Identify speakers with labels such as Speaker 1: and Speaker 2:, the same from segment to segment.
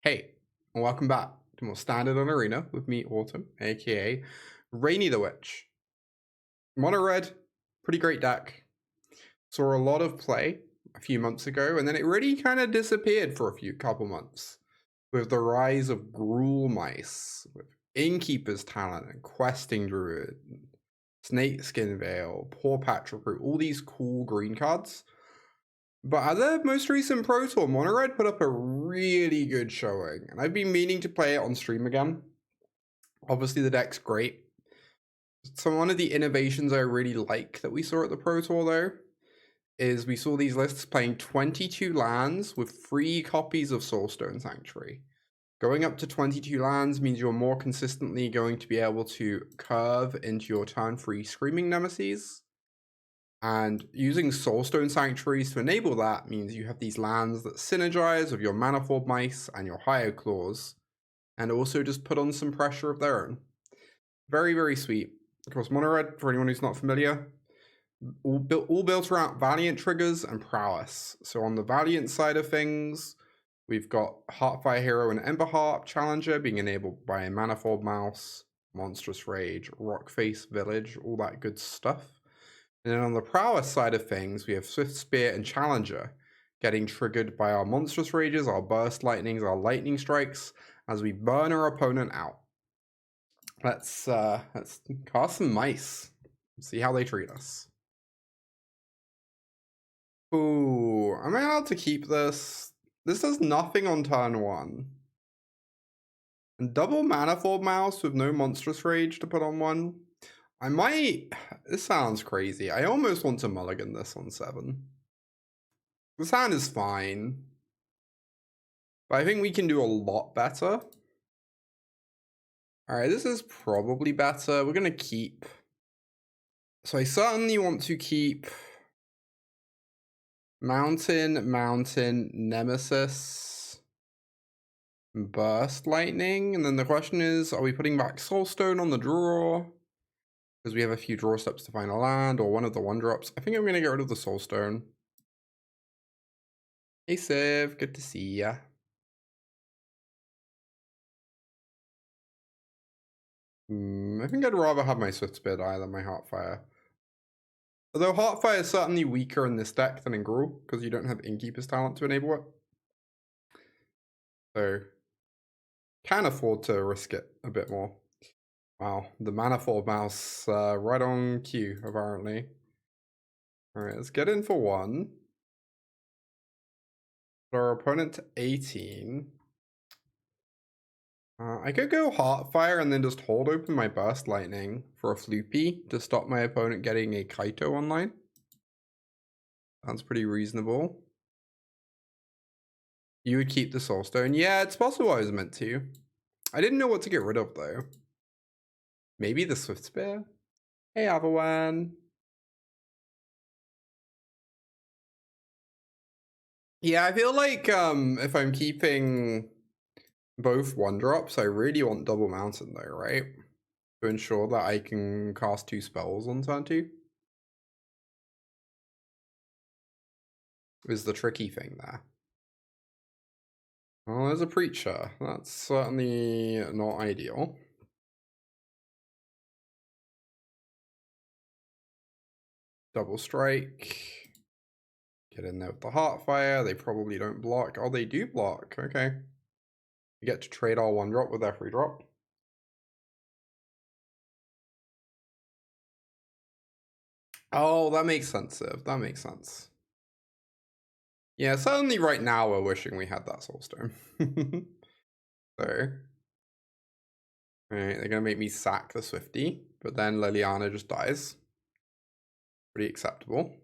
Speaker 1: Hey, and welcome back to more Standard on Arena with me, Autumn, aka Rainy the Witch. Mono Red, pretty great deck. Saw a lot of play a few months ago, and then it really kind of disappeared for a couple months with the rise of Gruul Mice, with Innkeeper's Talent and Questing Druid, and Snakeskin Veil, Poor Patch Recruit, all these cool green cards. But at the most recent Pro Tour, Mono Red put up a really good showing, and I've been meaning to play it on stream again. Obviously, the deck's great. So one of the innovations I really like that we saw at the Pro Tour, though, is we saw these lists playing 22 lands with 3 copies of Soulstone Sanctuary. Going up to 22 lands means you're more consistently going to be able to curve into your turn 3 Screaming Nemesis. And using Soulstone Sanctuaries to enable that means you have these lands that synergize with your Manifold Mice and your Hyo Claws, and also just put on some pressure of their own. Very, very sweet. Of course, Mono Red, for anyone who's not familiar, all built around Valiant triggers and prowess. So on the Valiant side of things, we've got Heartfire Hero and Emberheart Challenger being enabled by a Manifold Mouse, Monstrous Rage, Rockface Village, all that good stuff. And then on the prowess side of things, we have Swiftspear and Challenger getting triggered by our Monstrous Rages, our Burst Lightnings, our Lightning Strikes, as we burn our opponent out. Let's cast some mice. See how they treat us. Ooh, am I allowed to keep this? This does nothing on turn 1. And double Manifold Mouse with no Monstrous Rage to put on 1. I might... This sounds crazy. I almost want to mulligan this on 7. The sound is fine. But I think we can do a lot better. Alright, this is probably better. We're going to keep... So I certainly want to keep... Mountain, Nemesis, Burst Lightning. And then the question is, are we putting back Soulstone on the draw? Because we have a few draw steps to find a land, or one of the 1-drops. I think I'm going to get rid of the Soulstone. Hey Civ, good to see ya. I think I'd rather have my Swiftspear die than my Heartfire. Although Heartfire is certainly weaker in this deck than in Gruul, because you don't have Innkeeper's Talent to enable it. So, can afford to risk it a bit more. Wow, the Manifold Mouse right on cue, apparently. Alright, let's get in for 1. Put our opponent to 18. I could go Heartfire and then just hold open my Burst Lightning for a Floopy to stop my opponent getting a Kaito online. Sounds pretty reasonable. You would keep the Soulstone. Yeah, it's possible I was meant to. I didn't know what to get rid of, though. Maybe the Swiftspear? Hey, Avawan. Yeah, I feel like if I'm keeping both 1-drops, I really want double Mountain, though, right? To ensure that I can cast 2 spells on turn 2. Is the tricky thing there. Well, there's a Preacher. That's certainly not ideal. Double Strike. Get in there with the Heartfire. They probably don't block. Oh, they do block. Okay. We get to trade our 1-drop with their 3-drop. Oh, that makes sense, Civ. That makes sense. Yeah, certainly right now we're wishing we had that Soulstone. So, alright, they're gonna make me sack the Swifty, but then Liliana just dies. Pretty acceptable.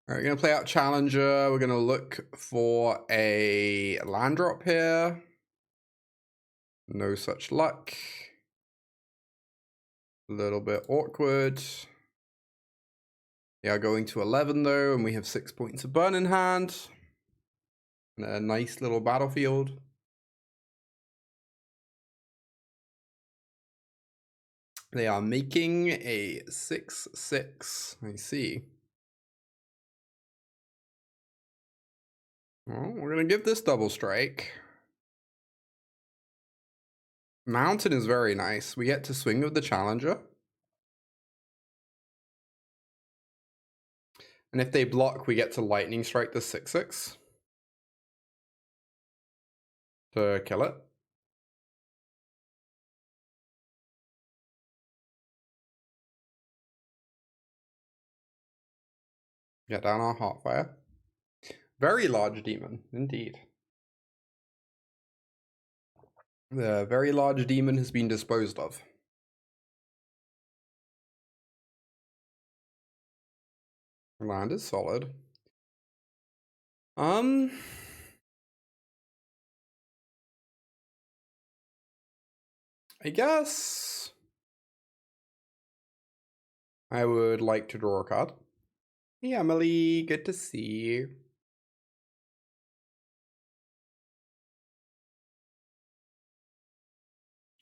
Speaker 1: Alright, we're gonna play out Challenger. We're gonna look for a land drop here. No such luck. A little bit awkward. They are going to 11 though, and we have 6 points of burn in hand. And a nice little battlefield. They are making a 6/6. I see. Well, we're gonna give this double strike. Mountain is very nice. We get to swing with the Challenger. And if they block, we get to lightning strike the 6/6 to kill it. Get down our Heartfire. Very large demon, indeed. The very large demon has been disposed of. Land is solid. I guess I would like to draw a card. Hey Emily, good to see you.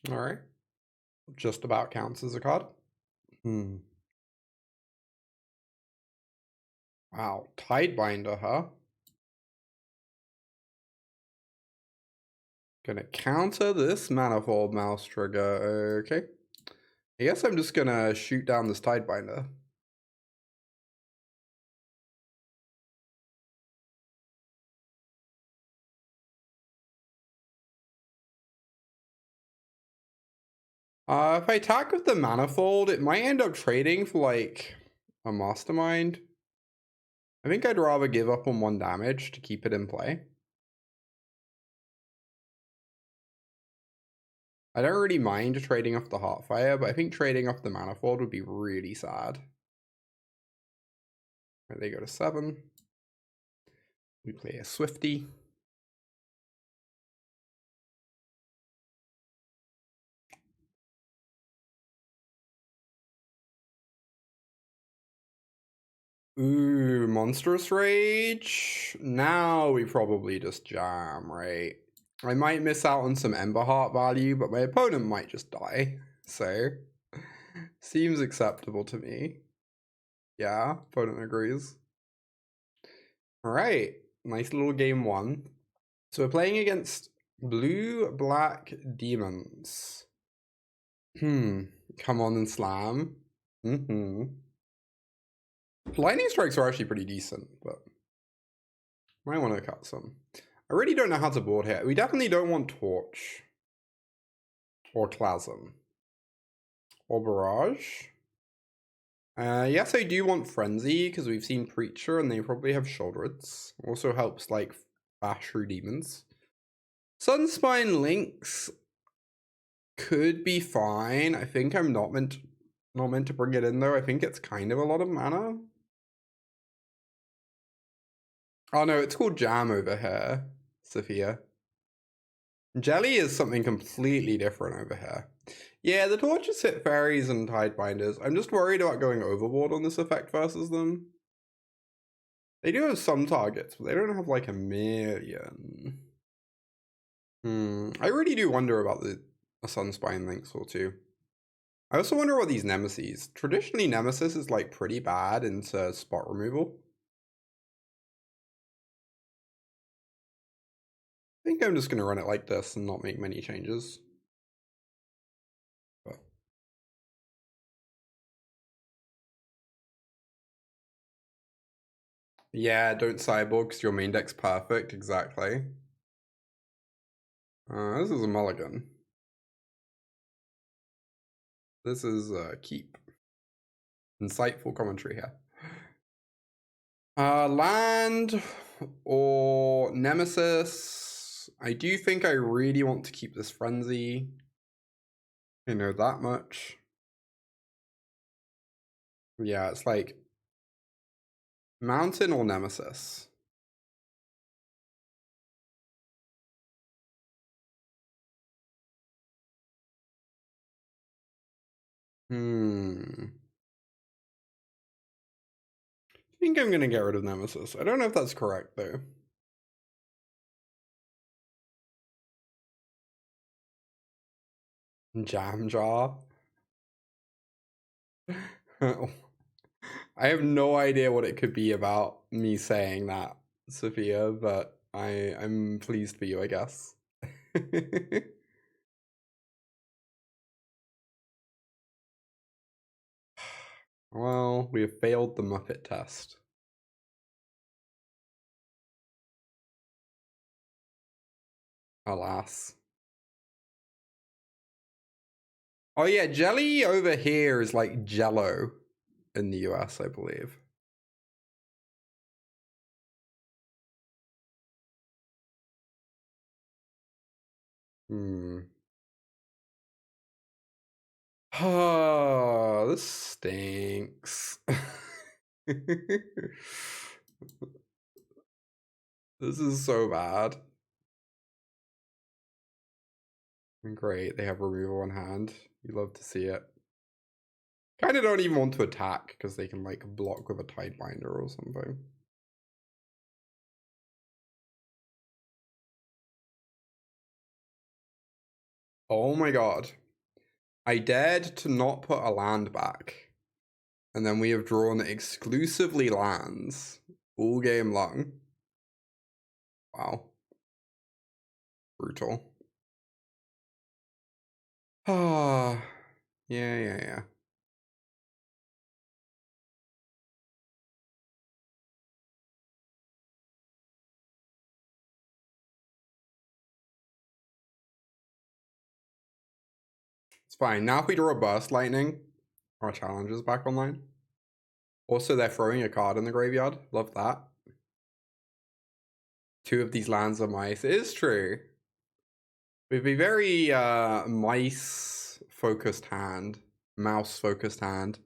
Speaker 1: Alright. Just about counts as a card. Wow, Tidebinder, huh? Gonna counter this Manifold Mouse trigger, okay. I guess I'm just gonna shoot down this Tidebinder. If I attack with the Manifold, it might end up trading for like a Mastermind. I think I'd rather give up on 1 damage to keep it in play. I don't really mind trading off the Heartfire, but I think trading off the Manifold would be really sad. Right, they go to 7. We play a Swifty. Ooh, Monstrous Rage. Now we probably just jam, right? I might miss out on some Emberheart value, but my opponent might just die. So, seems acceptable to me. Yeah, opponent agrees. Alright, nice little game 1. So we're playing against blue-black demons. Come on and slam. Lightning strikes are actually pretty decent, but might want to cut some. I really don't know how to board here. We definitely don't want Torch. Or Clasm. Or Barrage. Yes, I do want Frenzy, because we've seen Preacher, and they probably have Shouldreds. Also helps, like, bash through demons. Sunspine Lynx could be fine. I think I'm not meant to bring it in, though. I think it's kind of a lot of mana. Oh, no, it's called Jam over here, Sophia. Jelly is something completely different over here. Yeah, the torches hit fairies and tidebinders. I'm just worried about going overboard on this effect versus them. They do have some targets, but they don't have like a million. I really do wonder about a Sunspine Lynx or two. I also wonder about these Nemesis. Traditionally, Nemesis is like pretty bad into spot removal. I think I'm just going to run it like this and not make many changes. But yeah, don't Sideboard because your main deck's perfect. Exactly. This is a mulligan. This is keep. Insightful commentary here. Land or Nemesis. I do think I really want to keep this Frenzy. I know that much. Yeah, it's like Mountain or Nemesis. I think I'm gonna get rid of Nemesis. I don't know if that's correct though. Jam Jar. I have no idea what it could be about me saying that, Sophia, but I'm pleased for you, I guess. Well, we have failed the Muppet test. Alas. Oh yeah, jelly over here is like Jello in the US, I believe. Oh, this stinks. This is so bad. Great, they have removal in hand. You love to see it. Kind of don't even want to attack because they can like block with a Tidebinder or something. Oh my god. I dared to not put a land back. And then we have drawn exclusively lands all game long. Wow. Brutal. Ah, yeah. It's fine. Now if we draw a Burst Lightning, our Challenger's back online. Also, they're throwing a card in the graveyard. Love that. 2 of these lands are mice. It is true. We'd be very mice-focused hand. Mouse-focused hand.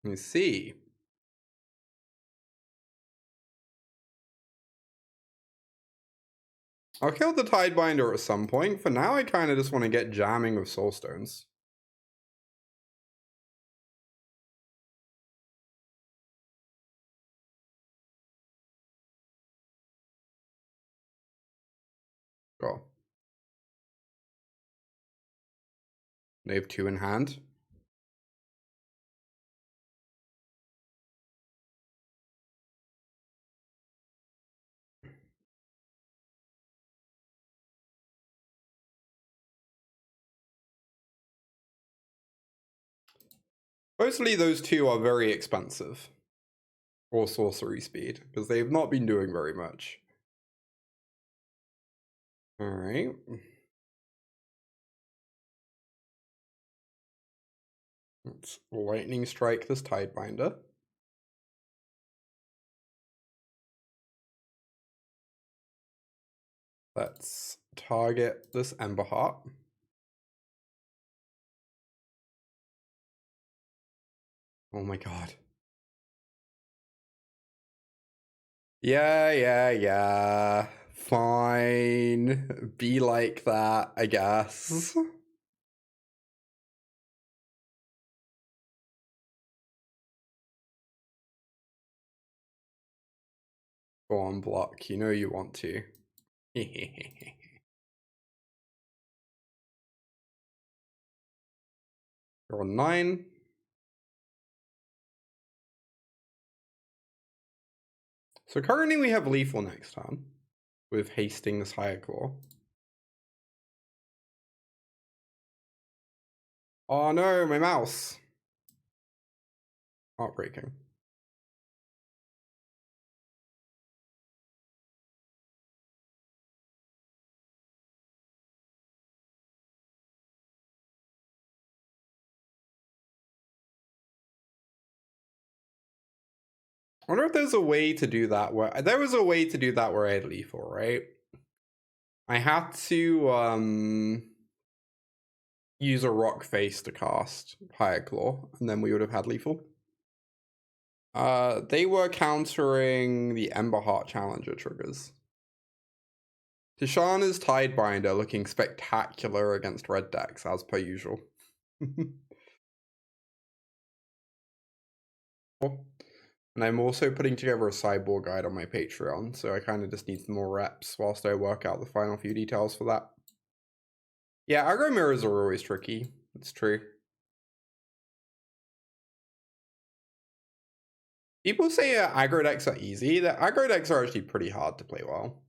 Speaker 1: Let me see. I'll kill the Tidebinder at some point. For now, I kind of just want to get jamming with Soulstones. Go. They have 2 in hand. Mostly those 2 are very expensive. Or sorcery speed, because they've not been doing very much. Alright. Let's lightning strike this Tidebinder. Let's target this Emberheart. Oh my god. Yeah. Fine. Be like that, I guess. Go on, block. You know you want to. You're on 9. So currently we have lethal next turn with hasting this Higher Claw. Oh no, my mouse. Heartbreaking. I wonder if there's a way to do that where there was a way to do that where I had lethal, right? I had to use a Rockface to cast Higher Claw, and then we would have had lethal. They were countering the Emberheart Challenger triggers. Tishana's Tidebinder looking spectacular against red decks, as per usual. And I'm also putting together a sideboard guide on my Patreon, so I kind of just need some more reps whilst I work out the final few details for that. Yeah, aggro mirrors are always tricky. It's true. People say aggro decks are easy. The aggro decks are actually pretty hard to play well,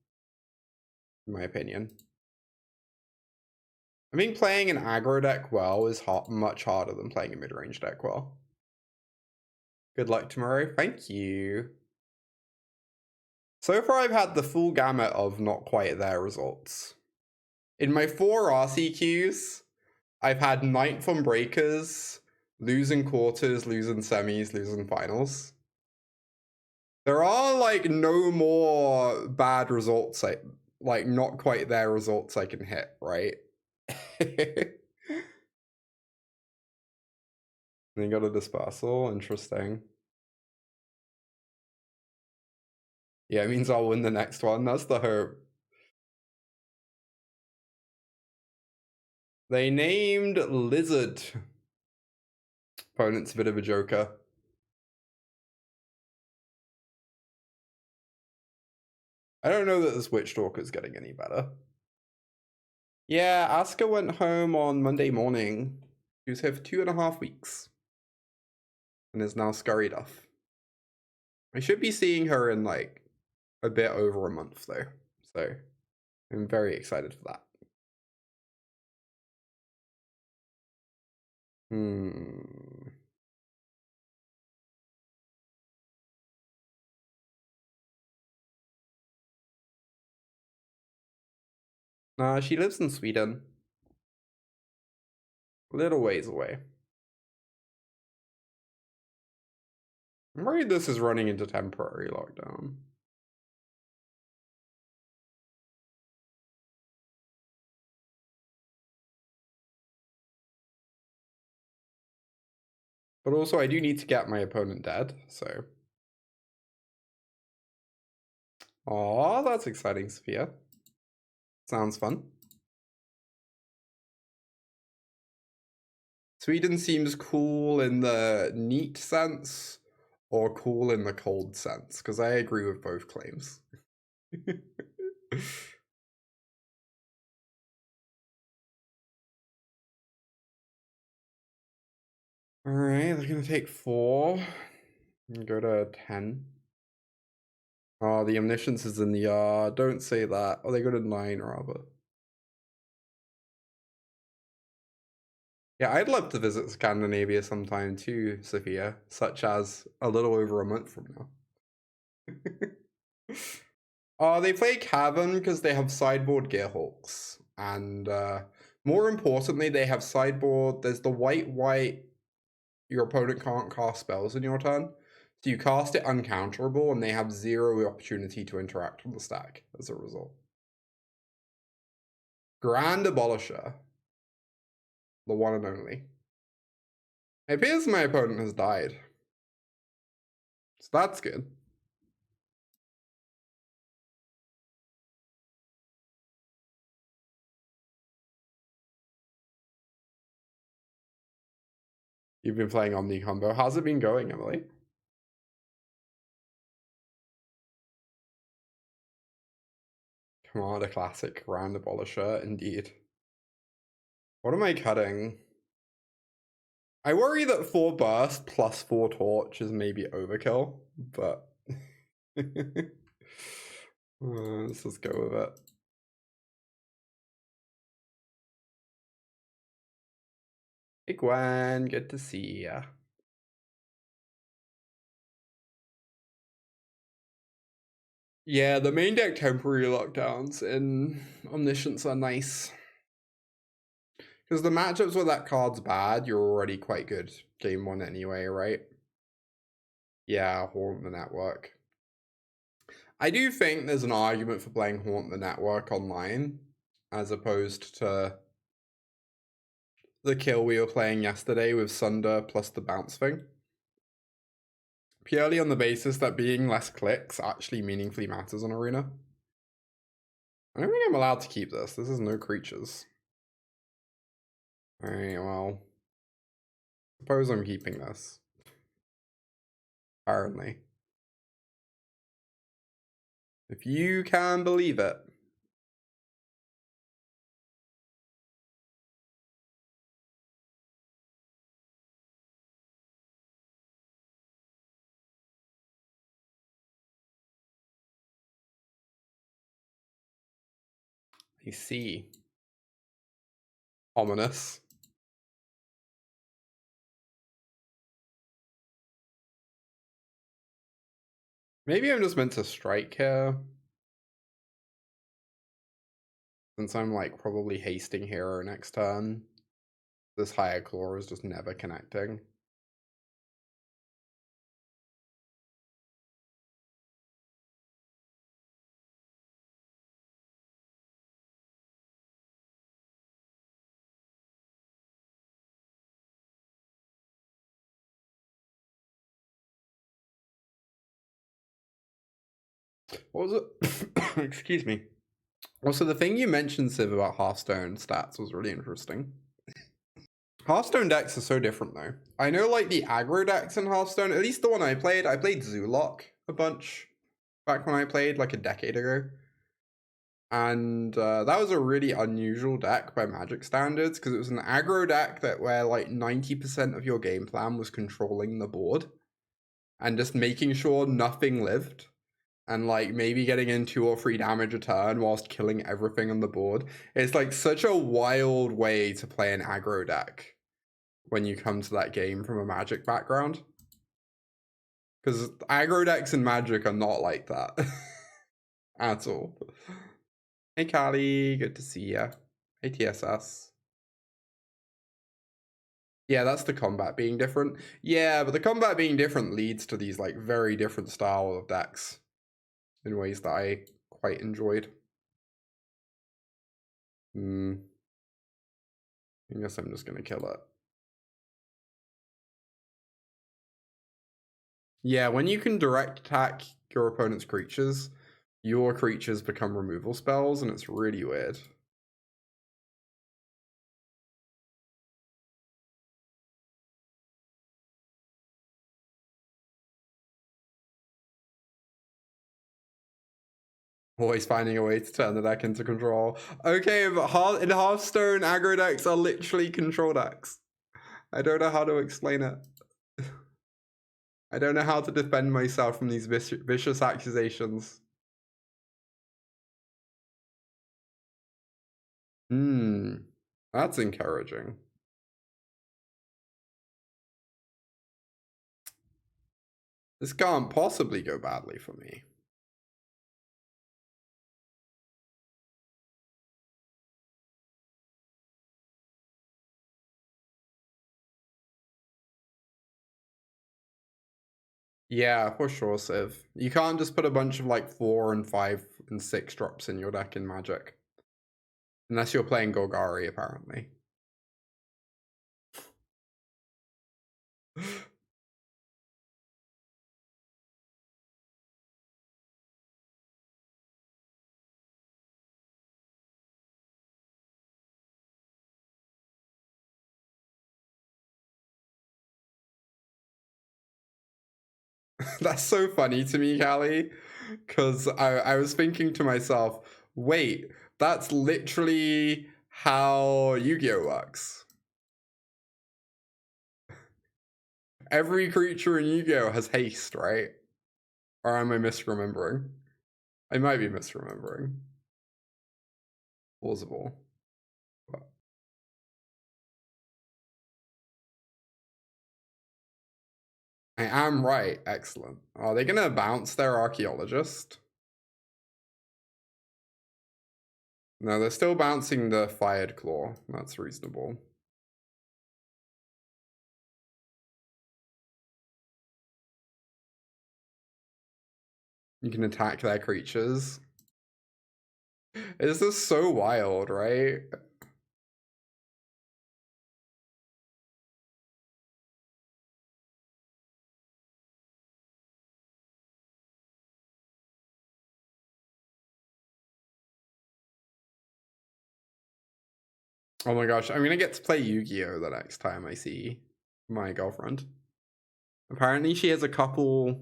Speaker 1: in my opinion. I think playing an aggro deck well is much harder than playing a mid-range deck well. Good luck tomorrow. Thank you. So far, I've had the full gamut of not quite there results. In my 4 RCQs, I've had 9th on breakers, losing quarters, losing semis, losing finals. There are like no more bad results, like not quite there results I can hit, right? They got a dispersal, interesting. Yeah, it means I'll win the next one. That's the hope. They named Lizard. Opponent's a bit of a joker. I don't know that this Witchstalker is getting any better. Yeah, Asuka went home on Monday morning. She was here for 2.5 weeks. And is now scurried off. I should be seeing her in like a bit over a month though. So I'm very excited for that. Nah, she lives in Sweden. A little ways away. I'm worried this is running into temporary lockdown. But also, I do need to get my opponent dead, so. Aw, that's exciting, Sophia. Sounds fun. Sweden seems cool in the neat sense, or cool in the cold sense, because I agree with both claims. Alright, they're gonna take 4 and go to 10. Oh, the Omniscience is in the yard. Don't say that. Oh, they go to 9 rather. Yeah, I'd love to visit Scandinavia sometime too, Sophia, such as a little over a month from now. They play Cavern because they have sideboard Gearhawks. And more importantly, they have sideboard. There's the white. Your opponent can't cast spells in your turn. So you cast it uncounterable, and they have 0 opportunity to interact with the stack as a result. Grand Abolisher. The one and only. It appears my opponent has died. So that's good. You've been playing Omni Combo. How's it been going, Emily? Commander Classic, Grand Abolisher, indeed. What am I cutting? I worry that 4 Burst plus 4 Torch is maybe overkill, but let's just go with it. Hey Gwen, good to see ya. Yeah, the main deck temporary lockdowns in Omniscience are nice. Because the matchups where that card's bad, you're already quite good game 1 anyway, right? Yeah, Haunt the Network. I do think there's an argument for playing Haunt the Network online, as opposed to the kill we were playing yesterday with Sunder plus the bounce thing. Purely on the basis that being less clicks actually meaningfully matters on Arena. I don't think I'm allowed to keep this. This is no creatures. Alright, well. Suppose I'm keeping this. Apparently. If you can believe it. I see. Ominous. Maybe I'm just meant to strike here. Since I'm like probably hasting hero next turn. This higher claw is just never connecting. What was it? Excuse me. Also, the thing you mentioned, Civ, about Hearthstone stats was really interesting. Hearthstone decks are so different, though. I know, like, the aggro decks in Hearthstone, at least the one I played Zulok a bunch back when I played, like, a decade ago. And that was a really unusual deck by Magic standards, because it was an aggro deck where, like, 90% of your game plan was controlling the board and just making sure nothing lived. And like maybe getting in 2 or 3 damage a turn whilst killing everything on the board. It's like such a wild way to play an aggro deck when you come to that game from a Magic background. Because aggro decks in Magic are not like that at all. Hey Callie, good to see ya. Hey TSS. Yeah, that's the combat being different. Yeah, but the combat being different leads to these like very different style of decks in ways that I quite enjoyed. I guess I'm just gonna kill it. Yeah, when you can direct attack your opponent's creatures, your creatures become removal spells, and it's really weird. Always finding a way to turn the deck into control. Okay, but in Hearthstone, aggro decks are literally control decks. I don't know how to explain it. I don't know how to defend myself from these vicious accusations. That's encouraging. This can't possibly go badly for me. Yeah, for sure, Civ. You can't just put a bunch of like 4 and 5 and 6 drops in your deck in Magic. Unless you're playing Golgari, apparently. That's so funny to me, Callie, because I was thinking to myself, wait, that's literally how Yu-Gi-Oh works. Every creature in Yu-Gi-Oh has haste, right? Or am I misremembering? I might be misremembering. Plausible. I am right. Excellent. Are they going to bounce their Archaeologist? No, they're still bouncing the Fired Claw. That's reasonable. You can attack their creatures. This is so wild, right? Oh my gosh, I'm gonna get to play Yu-Gi-Oh! The next time I see my girlfriend. Apparently she has a couple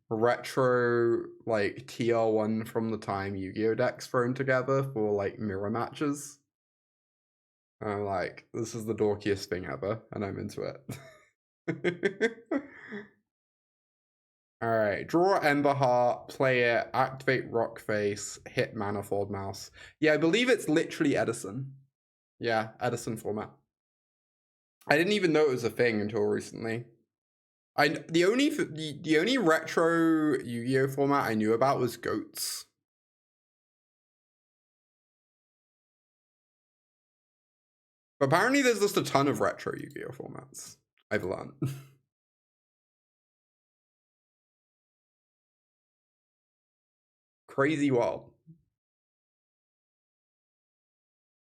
Speaker 1: retro, like, TR1 from the time Yu-Gi-Oh! Decks thrown together for, like, mirror matches. And I'm like, this is the dorkiest thing ever, and I'm into it. Alright, draw Emberheart, play it, activate Rockface, hit Manifold Mouse. Yeah, I believe it's literally Edison. Yeah, Edison format. I didn't even know it was a thing until recently. The only retro Yu-Gi-Oh format I knew about was Goats. But apparently there's just a ton of retro Yu-Gi-Oh formats. I've learned. Crazy wild.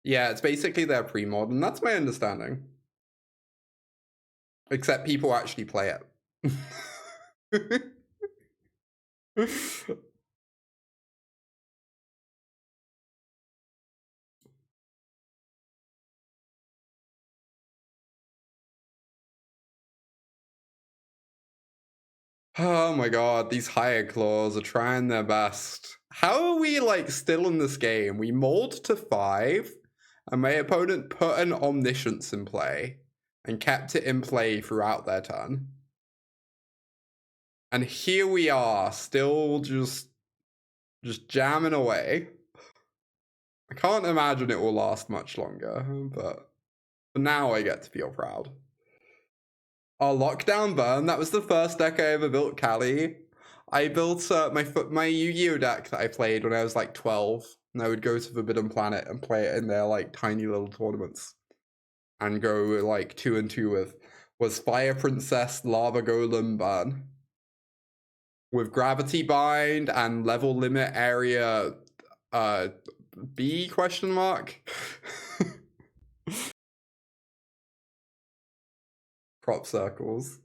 Speaker 1: Yeah, it's basically their pre-mod, and that's my understanding. Except people actually play it. Oh my god, these higher claws are trying their best. How are we, like, still in this game? We mauled to 5, and my opponent put an Omniscience in play, and kept it in play throughout their turn. And here we are, still just jamming away. I can't imagine it will last much longer, but for now I get to feel proud. Our Lockdown Burn, that was the first deck I ever built, Callie. I built my Yu-Gi-Oh deck that I played when I was like 12, and I would go to Forbidden Planet and play it in their like tiny little tournaments, and go like 2-2 with, was Fire Princess Lava Golem Burn with Gravity Bind and Level Limit Area B question mark. Crop circles.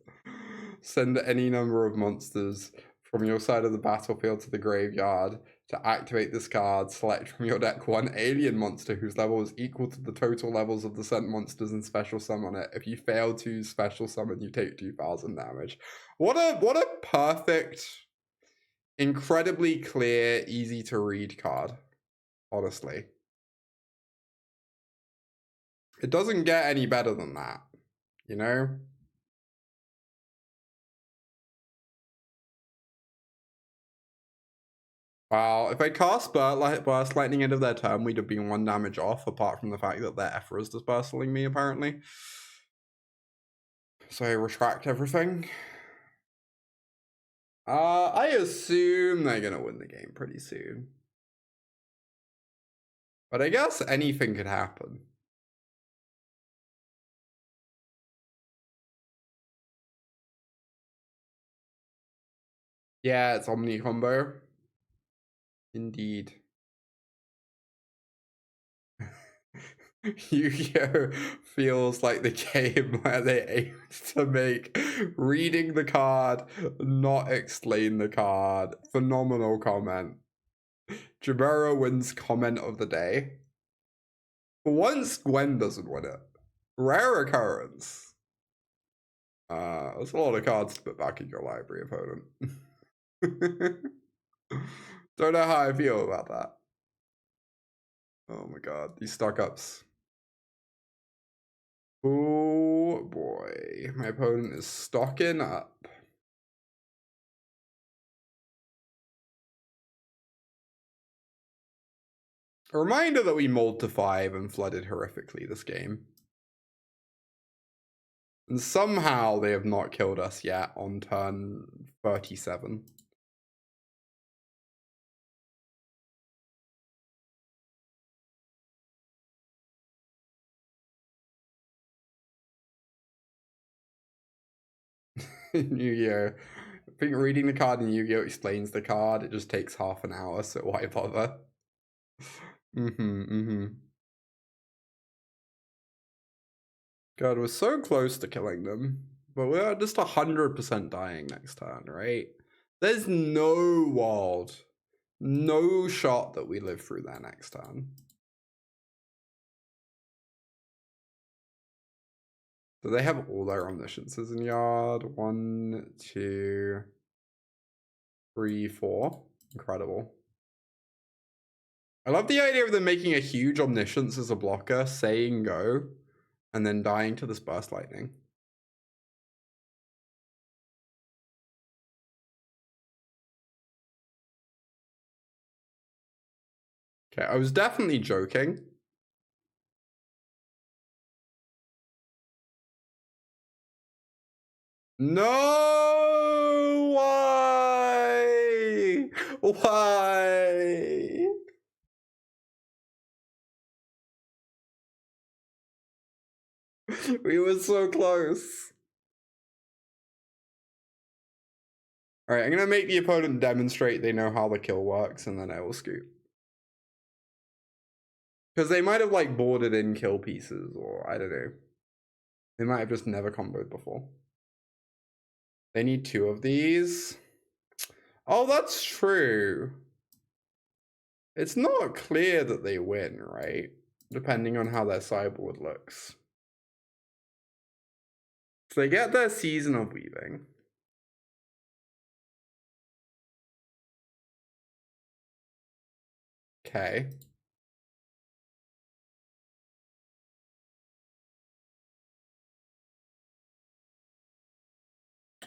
Speaker 1: Send any number of monsters from your side of the battlefield to the graveyard. To activate this card, select from your deck one alien monster whose level is equal to the total levels of the sent monsters and special summon it. If you fail to special summon, you take 2,000 damage. What a perfect, incredibly clear, easy to read card, honestly. It doesn't get any better than that, you know? Wow, if I cast Burst Lightning end of their turn, we'd have been 1 damage off, apart from the fact that their Ephra is dispersing me, apparently. So I retract everything. I assume they're gonna win the game pretty soon. But I guess anything could happen. Yeah, it's Omni combo. Indeed. Yu-Gi-Oh! Feels like the game where they aimed to make reading the card, not explain the card. Phenomenal comment. Jabera wins comment of the day. For once, Gwen doesn't win it. Rare occurrence. That's a lot of cards to put back in your library, opponent. Don't know how I feel about that. Oh my god, these stock-ups. Oh boy, my opponent is stocking up. A reminder that we mulled to 5 and flooded horrifically this game. And somehow they have not killed us yet on turn 37. Yu-Gi-Oh! I think reading the card in Yu-Gi-Oh! Explains the card. It just takes half an hour, so why bother? God, we're so close to killing them. But we're just 100% dying next turn, right? There's no world, no shot that we live through that next turn. Do they have all their omnisciences in yard? 1, 2, 3, 4. Incredible. I love the idea of them making a huge omniscience as a blocker, saying go, and then dying to this burst lightning. Okay, I was definitely joking. No! Why? Why? We were so close. Alright, I'm gonna make the opponent demonstrate they know how the kill works, and then I will scoop. Because they might have, like, boarded in kill pieces, or I don't know. They might have just never comboed before. They need 2 of these. Oh, that's true. It's not clear that they win, right? Depending on how their sideboard looks. So they get their Season of Weaving. Okay.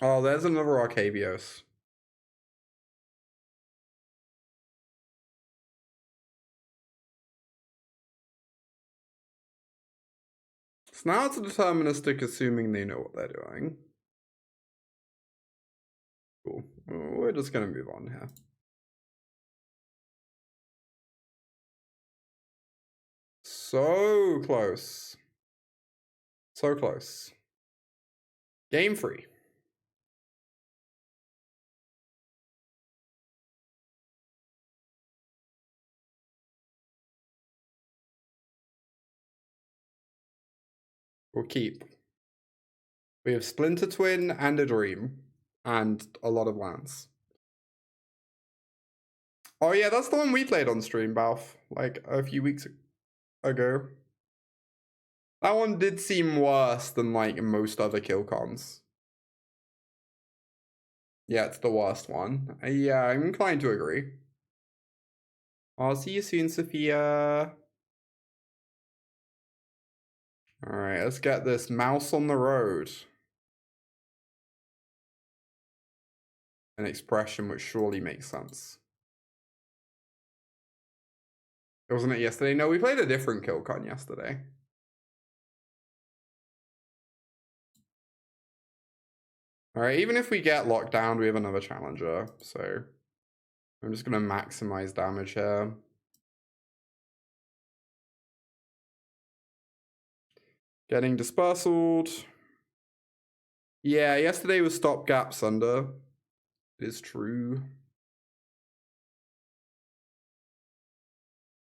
Speaker 1: Oh, there's another Arcavios. So now it's a deterministic assuming they know what they're doing. Cool. We're just gonna move on here. So close. So close. Game 3. We'll keep. We have Splinter Twin and a Dream. And a lot of lands. Oh yeah, that's the one we played on stream, Balf. Like, a few weeks ago. That one did seem worse than, like, most other kill cons. Yeah, it's the worst one. Yeah, I'm inclined to agree. I'll see you soon, Sophia. Alright, let's get this mouse on the road. An expression which surely makes sense. Wasn't it yesterday? No, we played a different kill con yesterday. Alright, even if we get locked down, we have another challenger, so I'm just gonna maximize damage here. Getting dispersaled. Yeah, yesterday was stopgap Sunder. It is true.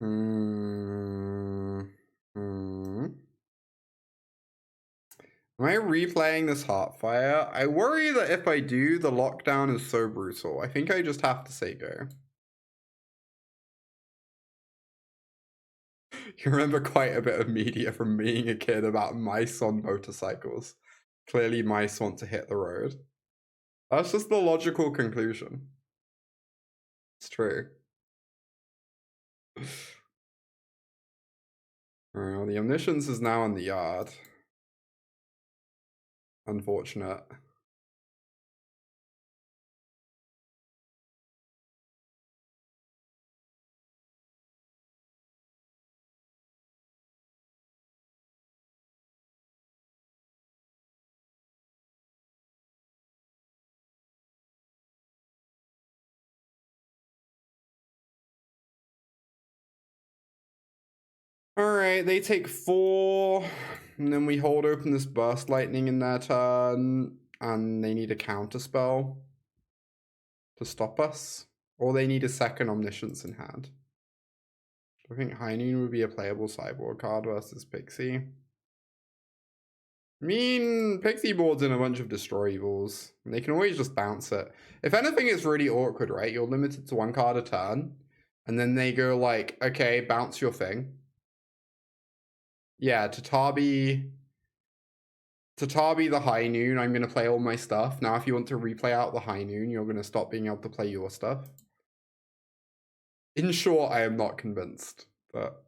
Speaker 1: Am I replaying this Heartfire? I worry that if I do, the lockdown is so brutal. I think I just have to say go. You remember quite a bit of media from being a kid about mice on motorcycles. Clearly mice want to hit the road. That's just the logical conclusion. It's true. Well, the Omniscience is now in the yard. Unfortunate. Alright, they take 4, and then we hold open this Burst Lightning in their turn, and they need a counter spell to stop us, or they need a second Omniscience in hand. I think High Noon would be a playable sideboard card versus Pixie. I mean, Pixie boards in a bunch of Destroy Evils, and they can always just bounce it. If anything, it's really awkward, right? You're limited to 1 card a turn, and then they go like, okay, bounce your thing. Yeah, Tatabi the High Noon, I'm going to play all my stuff. Now, if you want to replay out the High Noon, you're going to stop being able to play your stuff. In short, I am not convinced, but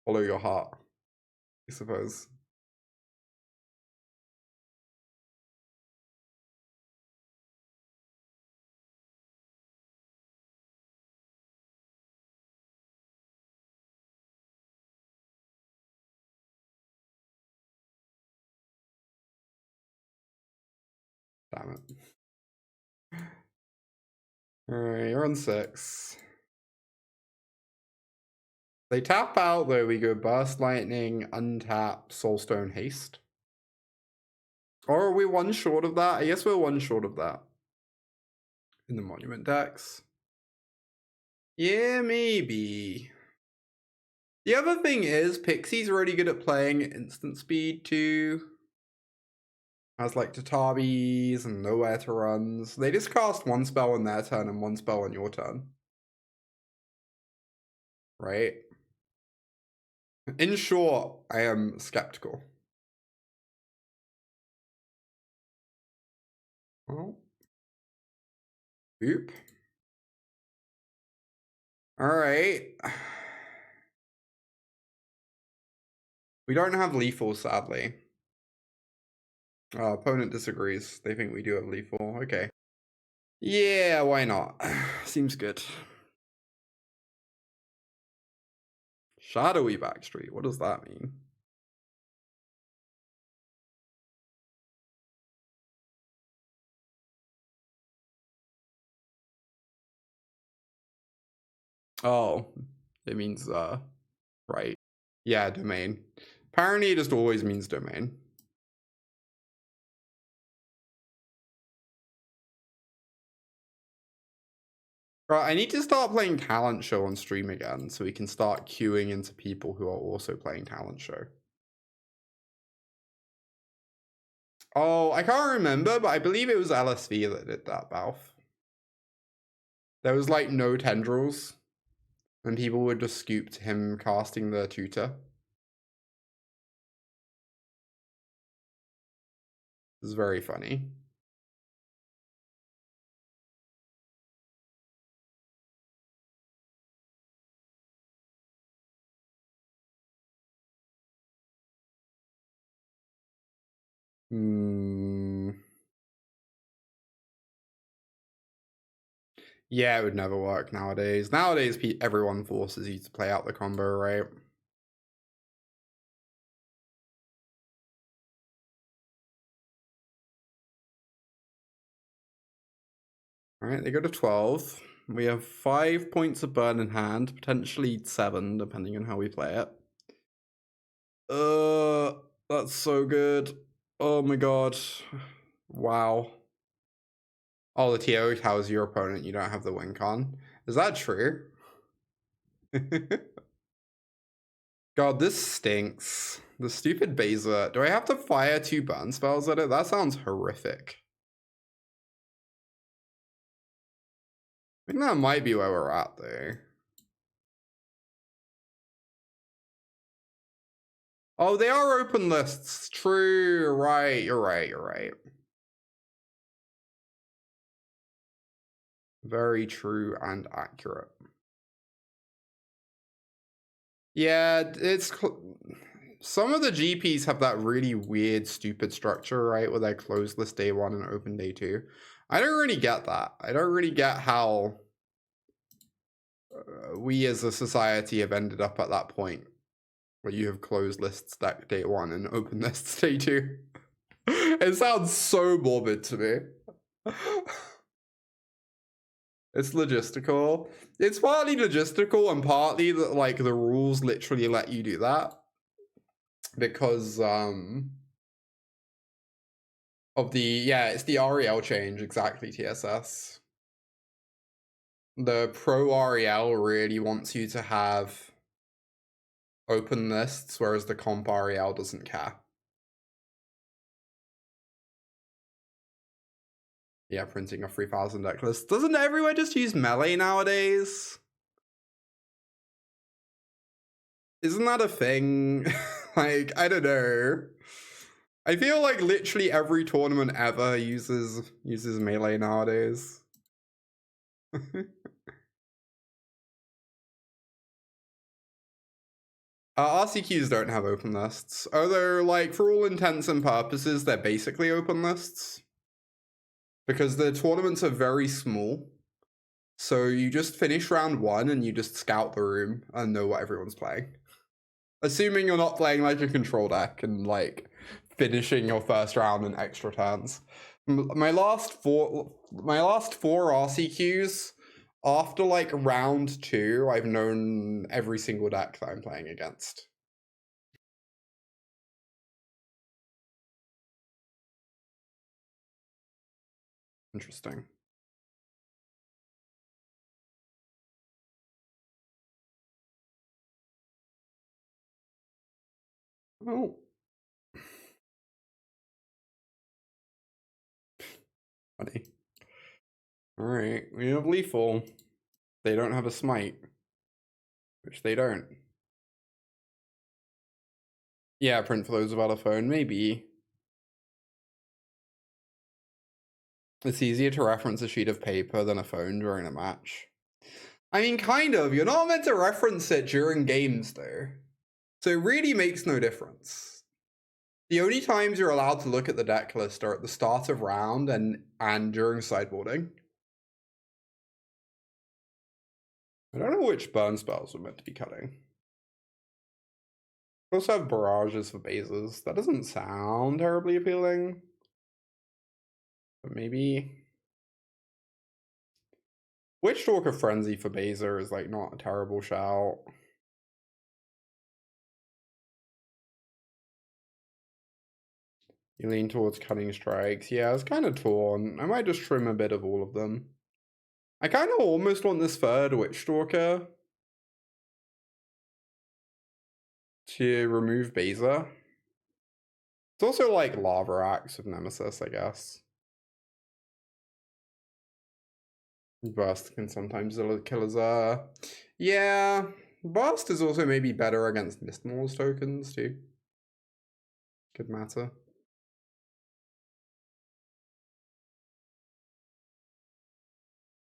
Speaker 1: follow your heart, I suppose. Damn it. Alright, you're on 6. They tap out, though. We go Burst Lightning, untap, Soulstone Haste. Or are we one short of that? I guess we're one short of that. In the Monument decks. Yeah, maybe. The other thing is, Pixie's really good at playing instant speed too. Has like Tatabis and nowhere to runs. They just cast one spell on their turn and one spell on your turn. Right? In short, I am skeptical. Well. Oop. Alright. We don't have lethal, sadly. Opponent disagrees. They think we do have lethal. Okay. Yeah, why not? Seems good. Shadowy Backstreet. What does that mean? Oh, it means, right. Yeah, domain. Apparently it just always means domain. Right, I need to start playing Talent Show on stream again so we can start queuing into people who are also playing Talent Show. Oh, I can't remember, but I believe it was LSV that did that, Balf. There was like no tendrils, and people would just scoop to him casting the tutor. It's very funny. Yeah, it would never work nowadays. Nowadays, everyone forces you to play out the combo, right? Alright, they go to 12. We have 5 points of burn in hand, potentially 7, depending on how we play it. That's so good. Oh my god. Wow. Oh, the TO tells your opponent you don't have the win con. Is that true? God, this stinks. The stupid Beza. Do I have to fire 2 burn spells at it? That sounds horrific. I think that might be where we're at, though. Oh, they are open lists. True. You're right. You're right. You're right. Very true and accurate. Yeah, it's... Some of the GPs have that really weird, stupid structure, right? Where they're closed list day 1 and open day 2. I don't really get that. I don't really get how we as a society have ended up at that point where you have closed lists day 1 and open lists day 2. It sounds so morbid to me. It's logistical. It's partly logistical and partly that like the rules literally let you do that because of the it's the REL change, exactly. TSS. The pro REL really wants you to have open lists, whereas the comp REL doesn't care. Yeah, printing a 3,000 deck list. Doesn't everyone just use melee nowadays? Isn't that a thing? Like, I don't know. I feel like literally every tournament ever uses melee nowadays. RCQs don't have open lists. Although, like, for all intents and purposes, they're basically open lists. Because the tournaments are very small. So you just finish round 1 and you just scout the room and know what everyone's playing. Assuming you're not playing like a control deck and like finishing your first round in extra turns. My last four RCQs, after like round 2, I've known every single deck that I'm playing against. Interesting. Oh. Funny. Alright, we have Lethal. They don't have a smite. Which they don't. Yeah, print flows without a phone, maybe. It's easier to reference a sheet of paper than a phone during a match. I mean, kind of. You're not meant to reference it during games, though. So it really makes no difference. The only times you're allowed to look at the deck list are at the start of round and during sideboarding. I don't know which burn spells we're meant to be cutting. We also have barrages for bases. That doesn't sound terribly appealing. But maybe... Witchstalker Frenzy for Baser is like not a terrible shout. You lean towards Cutting Strikes. Yeah, it's kind of torn. I might just trim a bit of all of them. I kind of almost want this third Witchstalker to remove Baser. It's also like Lava Axe of Nemesis, I guess. Burst can sometimes kill as yeah, Burst is also maybe better against Mistmall's tokens too. Could matter.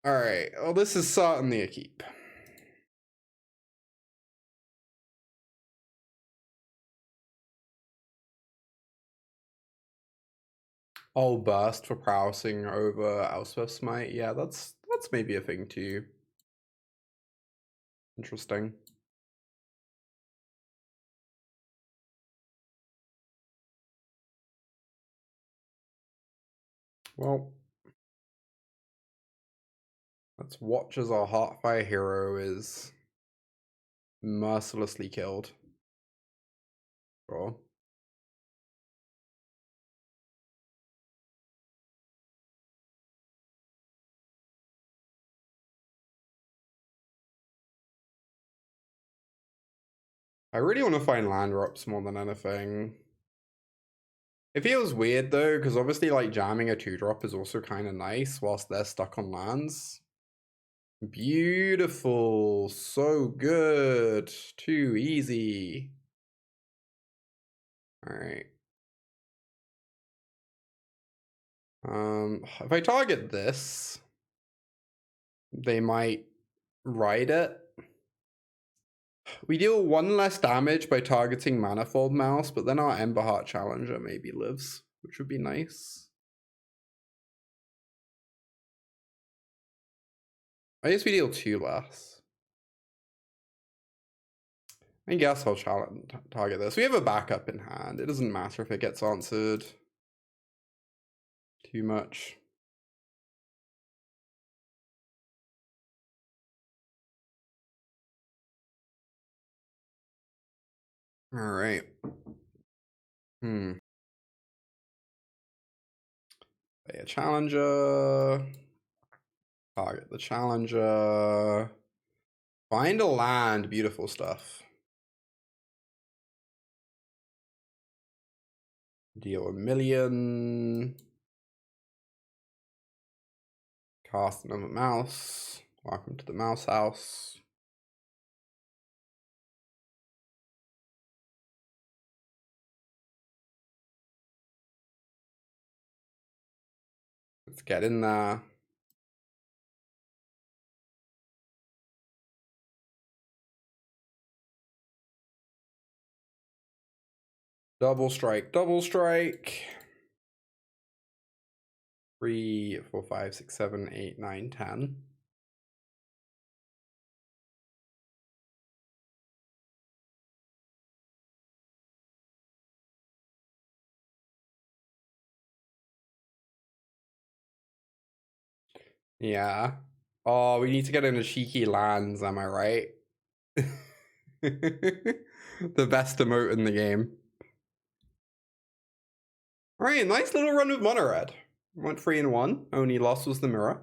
Speaker 1: Alright, well this is certainly a keep. Oh, Burst for prowessing over Elspeth Smite. Yeah, that's maybe a thing too. Interesting. Well, let's watch as our Heartfire Hero is mercilessly killed. Sure. I really want to find land drops more than anything. It feels weird though, because obviously like jamming a 2-drop is also kind of nice whilst they're stuck on lands. Beautiful. So good. Too easy. Alright. If I target this, they might ride it. We deal 1 less damage by targeting Manifold Mouse, but then our Emberheart Challenger maybe lives, which would be nice. I guess we deal 2 less. I guess I'll target this. We have a backup in hand. It doesn't matter if it gets answered too much. All right. Play a challenger. Target the challenger. Find a land. Beautiful stuff. Deal 1 million. Cast another mouse. Welcome to the mouse house. Let's get in there. Double strike, double strike. 3, 4, 5, 6, 7, 8, 9, 10. Yeah. Oh, we need to get into cheeky lands, am I right? The best emote in the game. Alright, nice little run with Mono Red. Went 3-1. Only loss was the mirror.